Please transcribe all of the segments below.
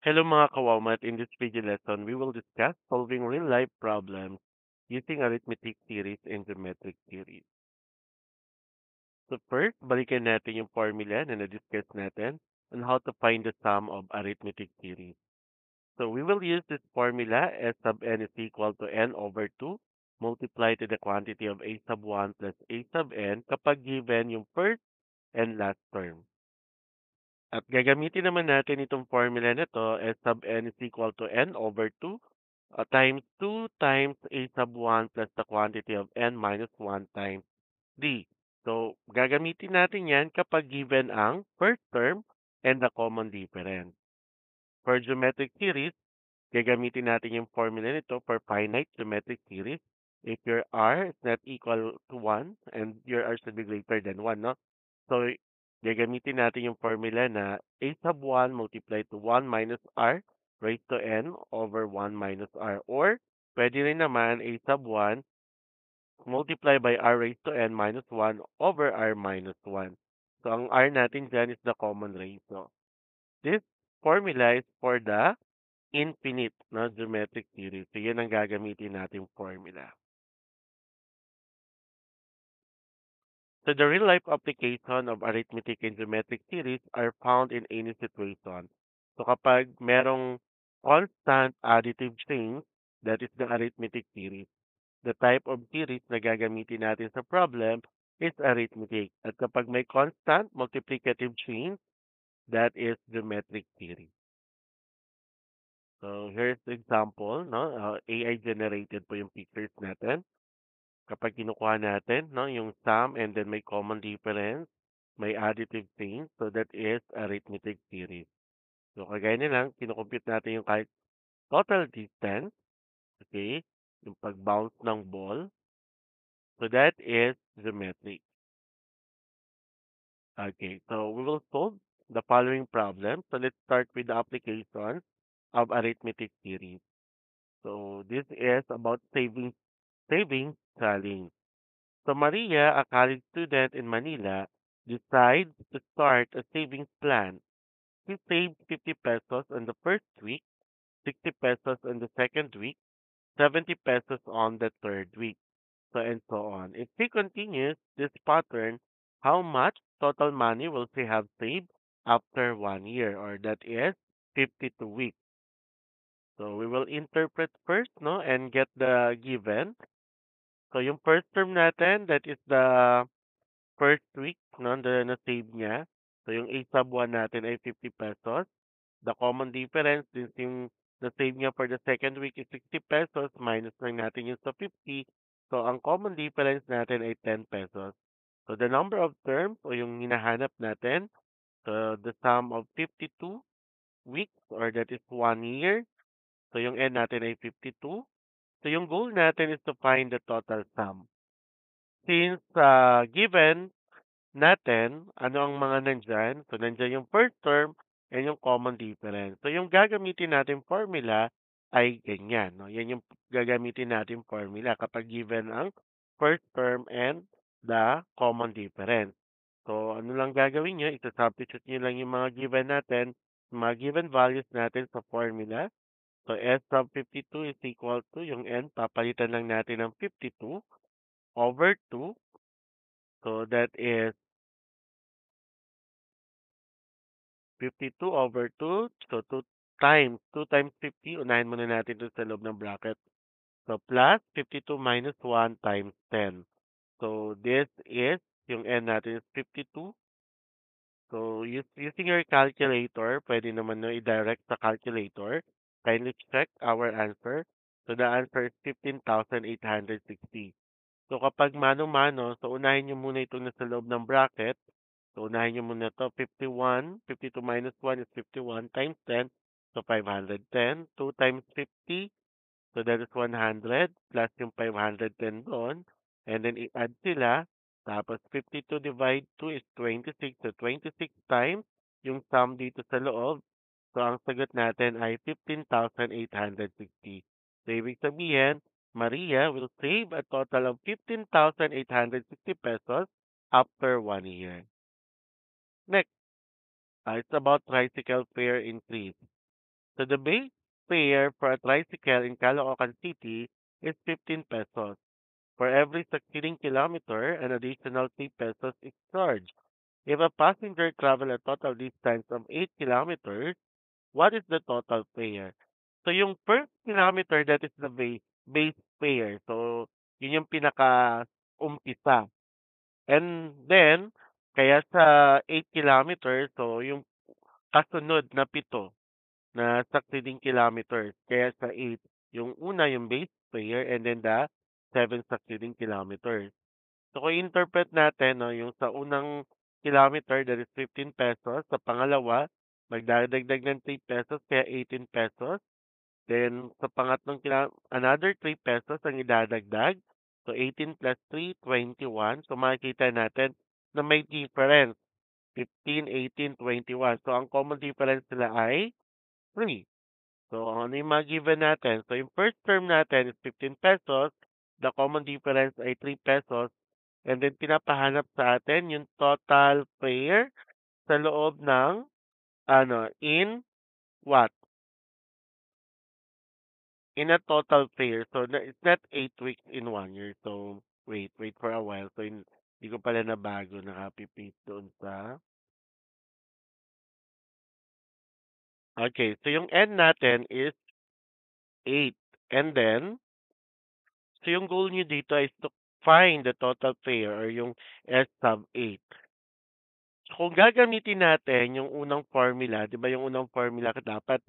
Hello mga kawamat. In this video lesson, we will discuss solving real-life problems using arithmetic series and geometric series. So first, balikan natin yung formula na na-discuss natin on how to find the sum of arithmetic series. So we will use this formula S sub n is equal to n over 2 multiplied to the quantity of a sub 1 plus a sub n kapag given yung first and last term. At gagamitin naman natin itong formula na to, S sub n is equal to n over 2 times 2 times a sub 1 plus the quantity of n minus 1 times d. So, gagamitin natin yan kapag given ang first term and the common difference. For geometric series, gagamitin natin yung formula nito for finite geometric series. If your r is not equal to 1 and your r should be greater than 1, no? So, gagamitin natin yung formula na a sub 1 multiplied to 1 minus r raised to n over 1 minus r. Or, pwede rin naman a sub 1 multiplied by r raised to n minus 1 over r minus 1. So, ang r natin dyan is the common ratio. This formula is for the infinite na geometric series. So, yan ang gagamitin nating formula. So the real-life application of arithmetic and geometric series are found in any situation. So kapag merong constant additive chains, that is the arithmetic series. The type of series na gagamitin natin sa problem is arithmetic. At kapag may constant multiplicative chains, that is geometric series. So here's the example, no? AI generated po yung pictures natin. Kapag kinukuha natin, no, yung sum and then may common difference, may additive thing, so that is arithmetic series. So, kagaya nilang, kinukompute natin yung kahit total distance, okay, yung pag-bounce ng ball, so that is geometric. Okay, so we will solve the following problem. So, let's start with the application of arithmetic series. So, this is about saving challenge. So Maria, a college student in Manila, decides to start a savings plan. She saved 50 pesos on the first week, 60 pesos on the second week, 70 pesos on the third week, so and so on. If she continues this pattern, how much total money will she have saved after 1 year, or that is 52 weeks? So we will interpret first, no, and get the given. So yung first term natin, that is the first week, no, na-save niya. So, yung A sub 1 natin ay 50 pesos. The common difference, since yung na-save niya for the second week is 60 pesos, minus lang natin yung sa 50. So, ang common difference natin ay 10 pesos. So, the number of terms o yung hinahanap natin, so the sum of 52 weeks or that is 1 year. So, yung N natin ay 52. So, yung goal natin is to find the total sum. Since given natin ano ang mga nandyan. So, nandyan yung first term and yung common difference. So, yung gagamitin natin formula ay ganyan. No? Yan yung gagamitin natin formula kapag given ang first term and the common difference. So, ano lang gagawin nyo? Isa-substitute nyo lang yung mga given natin, yung mga given values natin sa formula. So, S sub 52 is equal to yung N, papalitan lang natin ng 52 over 2. So, that is 52 over 2. So, 2 times 50. Unahin muna natin ito sa loob ng bracket. So, plus 52 minus 1 times 10. So, this is, yung n natin is 52. So, using your calculator, pwede naman no i-direct sa calculator. Kindly check our answer. So, the answer is 15,860. So, kapag mano-mano, so unahin nyo muna ito na sa loob ng bracket. So, unahin nyo muna to 51. 52 minus 1 is 51 times 10. So, 510. 2 times 50. So, that is 100 plus yung 510 doon. And then, i-add sila. Tapos, 52 divide 2 is 26. So, 26 times yung sum dito sa loob. So, ang sagot natin ay 15,860. So, ibig sabihin, Maria will save a total of 15,860 pesos after 1 year. Next, it's about tricycle fare increase. So the base fare for a tricycle in Caloocan City is 15 pesos. For every succeeding kilometer, an additional 3 pesos is charged. If a passenger travel a total distance of 8 kilometers, what is the total fare? So yung first kilometer, that is the base fare. So yun yung pinaka-umpisa. And then, kaya sa 8 kilometers, so yung kasunod na pito na succeeding kilometers. Kaya sa 8, yung una yung base fare and then the 7 succeeding kilometers. So kung interpret natin, no, yung sa unang kilometer, that is 15 pesos. Sa pangalawa, magdadagdag ng 3 pesos, kaya 18 pesos. Then sa pangatlong another 3 pesos ang idadagdag. So 18 plus 3, 21. So makikita natin na may difference. 15, 18, 21. So ang common difference nila ay 3. So ano yung mga given natin? So yung first term natin is 15 pesos. The common difference ay 3 pesos. And then pinapahanap sa atin yung total fare sa loob ng in what? In a total fare. So it's not 8 weeks in 1 year. So wait for a while. So hindi ko pala nabago, naka-paste doon sa. Okay, so yung N natin is 8. And then, so yung goal nyo dito is to find the total fare or yung S sub 8. Kung gagamitin natin yung unang formula, 'di ba yung unang formula dapat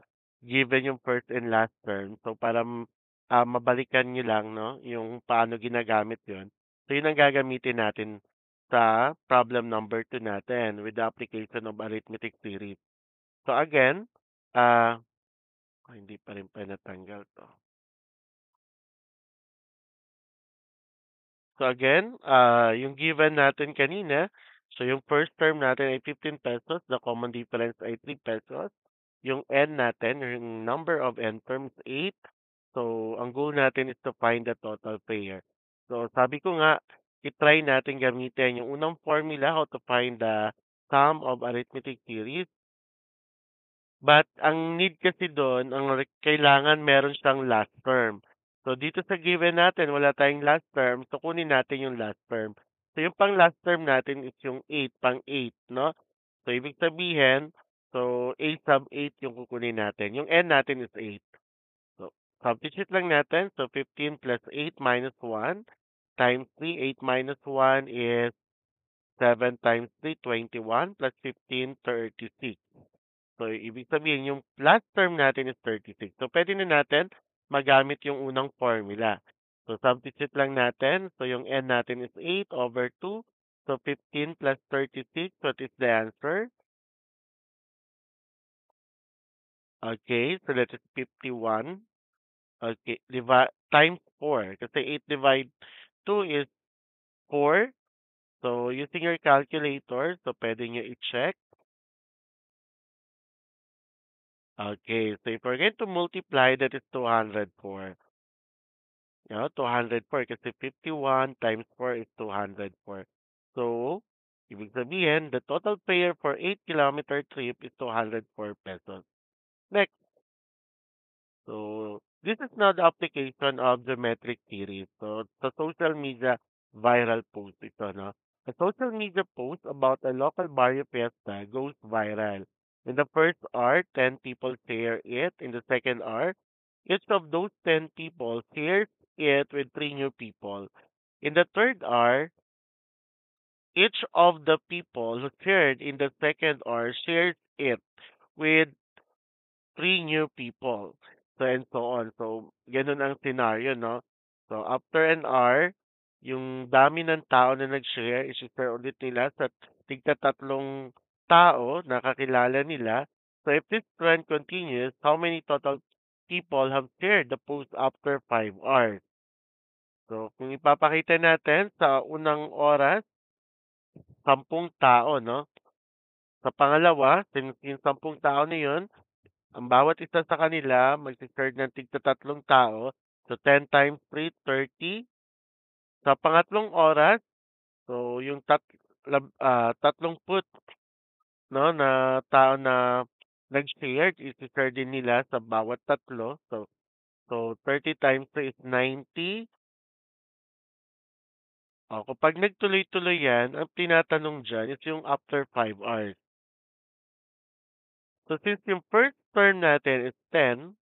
given yung first and last term. So para mabalikan niyo lang, no, yung paano ginagamit 'yon. So yun ang gagamitin natin sa problem number 2 natin with the application of arithmetic series. So again, ah hindi pa rin pa natanggal 'to. So again, yung given natin kanina, so yung first term natin ay 15 pesos, the common difference ay 3 pesos. Yung n natin, yung number of n terms 8. So ang goal natin is to find the total pair. So sabi ko nga, i-try natin gamitin yung unang formula how to find the sum of arithmetic series. But ang need kasi doon, kailangan meron siyang last term. So dito sa given natin, wala tayong last term. So kunin natin yung last term. So yung pang last term natin is yung 8, pang 8, no? So ibig sabihin, so A sub 8 yung kukunin natin. Yung N natin is 8. So substitute lang natin. So 15 plus 8 minus 1 times 3. 8 minus 1 is 7 times 3, 21 plus 15, 36. So, ibig sabihin, yung last term natin is 36. So, pwede na natin magamit yung unang formula. So, substitute lang natin. So, yung n natin is 8 over 2. So, 15 plus 36. What is the answer? Okay, so that is 51. Okay, times 4. Kasi 8 divide 2 is 4. So, using your calculator, so pwede nyo i-check. Okay, so if we're going to multiply, that is 204. 204 kasi 51 times 4 is 204. So, ibig sabihin, the total fare for 8-kilometer trip is 204 pesos. Next. So, this is now the application of geometric series. So, the social media viral post ito, no? A social media post about a local barrio fiesta goes viral. In the first hour, 10 people share it. In the second hour, each of those 10 people shares it with 3 new people. In the third hour, each of the people who shared in the second hour shares it with 3 new people. So, and so on. So, ganun ang scenario, no? So, after an hour, yung dami ng tao na nag-share, i-share ulit nila sa tigta-tatlong tao na kakilala nila. So, if this trend continues, how many total people have shared the post after 5 hours? So, kung ipapakita natin sa unang oras, 10 tao, no? Sa pangalawa, since yung 10 tao na yun, ang bawat isa sa kanila magsi-serve ng tigta-tatlong tao. So, 10 times 3, 30. Sa pangatlong oras, so yung 30 no, na tao na nag-shared, isi-share din nila sa bawat tatlo. So 30 times 3 is 90. O, kapag nagtuloy-tuloy yan, ang tinatanong dyan is yung after 5 hours. So since yung first term natin is 10,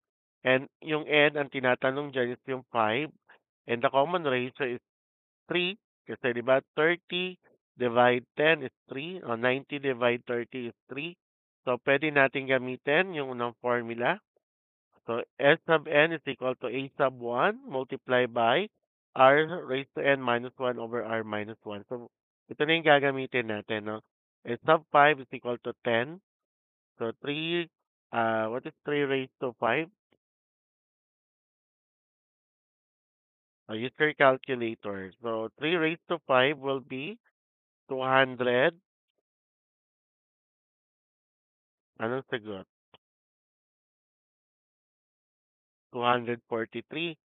and yung n ang tinatanong dyan is yung 5, and the common ratio is 3, kasi di ba 30 divide 10 is 3, o 90 divide 30 is 3. So pwede natin gamitin yung unang formula. So S sub n is equal to A sub 1 multiplied by R raised to n minus 1 over R minus 1. So ito na yung gagamitin natin, no? S sub 5 is equal to 10. So 3, what is 3 raised to 5? Use your calculator. So 3 raised to 5 will be 200. Anong sagot? 243.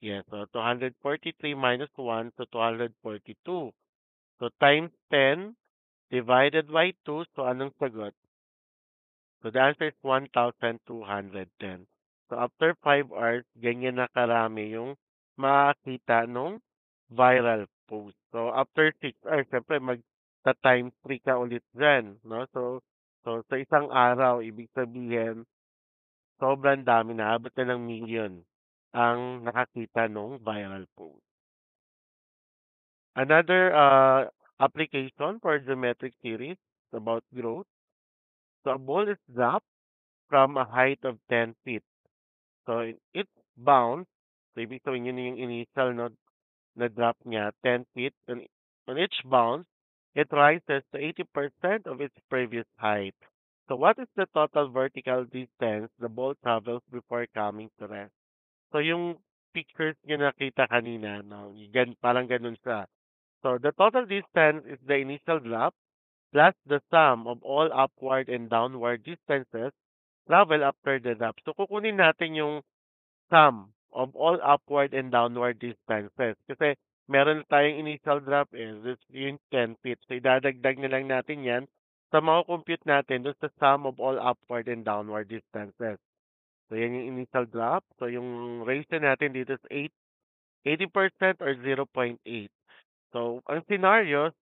Yes, so 243 minus 1, so 242. So times 10 divided by 2, so anong sagot? So the answer is 1,210. So after 5 hours, ganyan na karami yung makakita nung viral post. So after 6 hours, syempre magta-times 3 ka ulit dyan, no? So sa isang araw, ibig sabihin, sobrang dami na, abot na ng million ang nakakita nung viral post. Another application for geometric series about growth. So a ball is dropped from a height of 10 feet. So it bounce. So ibig sabihin yun yung initial na drop niya, 10 feet. And on each bounce, it rises to 80% of its previous height. So what is the total vertical distance the ball travels before coming to rest? So yung pictures niyo nakita kanina, no? Parang ganun siya. So the total distance is the initial drop plus the sum of all upward and downward distances travel after the drop. So kukunin natin yung sum of all upward and downward distances. Kasi meron tayong initial drop is yung 10 feet. So idadagdag na lang natin yan sa compute natin doon sa sum of all upward and downward distances. So yan yung initial drop. So yung ratio natin dito is 80% or 0.8. So ang scenario,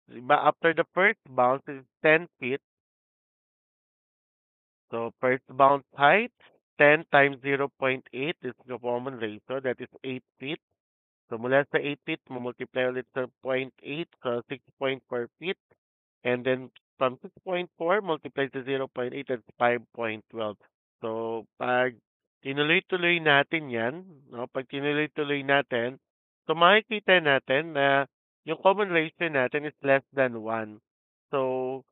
diba, after the first bounce is 10 feet. So first bounce height, 10 times 0.8 is the common ratio, that is 8 feet. So mula sa 8 feet, multiply ulit sa 0.8, so 6.4 feet. And then from 6.4, multiply sa 0.8, that's 5.12. So pag tinuloy-tuloy natin yan, no, pag tinuloy-tuloy natin, so makikita natin na yung common ratio natin is less than 1. So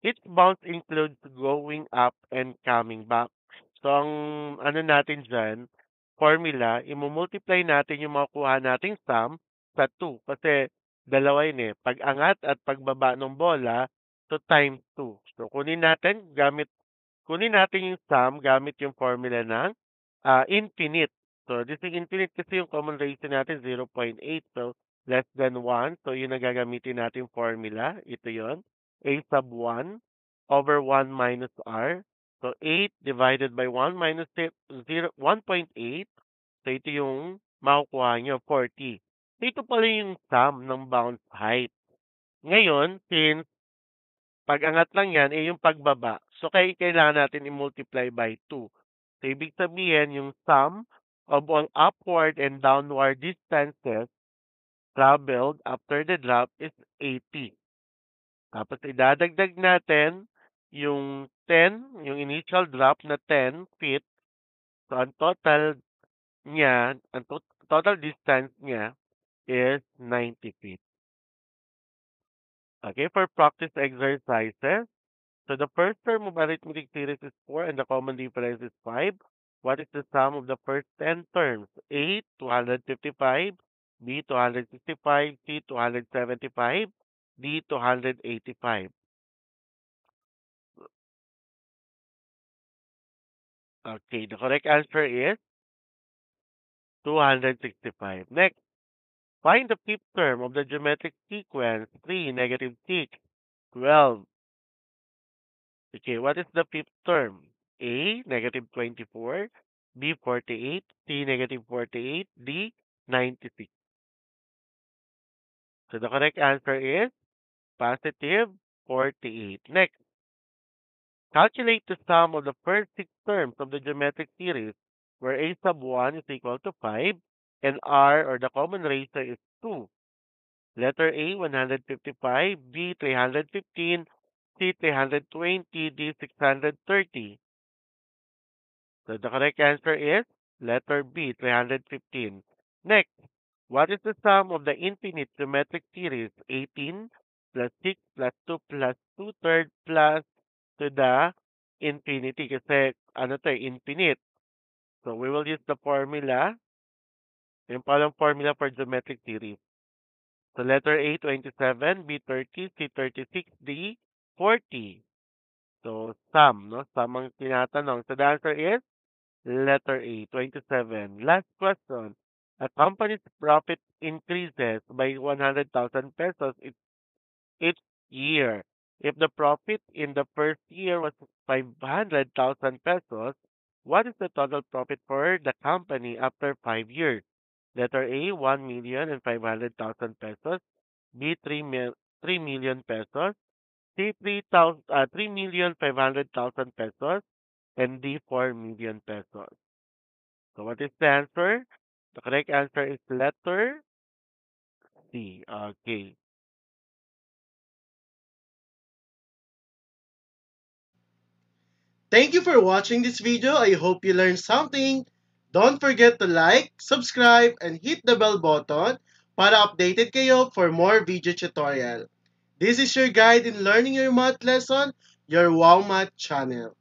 each bounce includes going up and coming back. So, ang ano natin dyan, formula, imumultiply natin yung makukuha nating sum sa 2. Kasi dalawa yun eh. Pag-angat at pagbaba ng bola, so times 2. So, kunin natin yung sum gamit yung formula ng infinite. So, this is infinite kasi yung common ratio natin 0.8. So, less than 1. So, yun ang gagamitin natin formula. Ito yon, A sub 1 over 1 minus R. So, 8 divided by 1 minus 0, 1.8. So, ito yung makukuha nyo, 40. So, ito pala yung sum ng bounce height. Ngayon, since pag-angat lang yan, yung pagbaba. So, kailangan natin i-multiply by 2. So, ibig sabihin, yung sum of all upward and downward distances traveled after the drop is 80. Tapos, idadagdag natin yung 10, yung initial drop na 10 feet. So, ang total niya, total distance niya is 90 feet. Okay, for practice exercises, so the first term of arithmetic series is 4 and the common difference is 5. What is the sum of the first 10 terms? A, 255, B, 265, C, 275, D, 285. Okay, the correct answer is 265. Next, find the fifth term of the geometric sequence 3, negative 6, 12. Okay, what is the fifth term? A, negative 24, B, 48, C, negative 48, D, 96. So the correct answer is positive 48. Next, calculate the sum of the first six terms of the geometric series where a sub 1 is equal to 5 and r, or the common ratio, is 2. Letter A, 155, B, 315, C, 320, D, 630. So the correct answer is letter B, 315. Next, what is the sum of the infinite geometric series 18 plus 6 plus 2 plus 2 third plus to the infinity? Kasi ano to, infinite. So we will use the formula, yung palang formula for geometric series. So letter A, 27, B, 30, C, 36, D, 40. So sum, no? Sum ang tinatanong. So the answer is letter A, 27. Last question. A company's profit increases by 100,000 pesos each year. If the profit in the first year was 500,000 pesos, what is the total profit for the company after 5 years? Letter A, 1,500,000 pesos. B, 3 million pesos. C, 3,500,000 pesos. And D, 4 million pesos. So what is the answer? The correct answer is letter C. Okay. Thank you for watching this video. I hope you learned something. Don't forget to like, subscribe, and hit the bell button para updated kayo for more video tutorial. This is your guide in learning your math lesson, your Wow Math channel.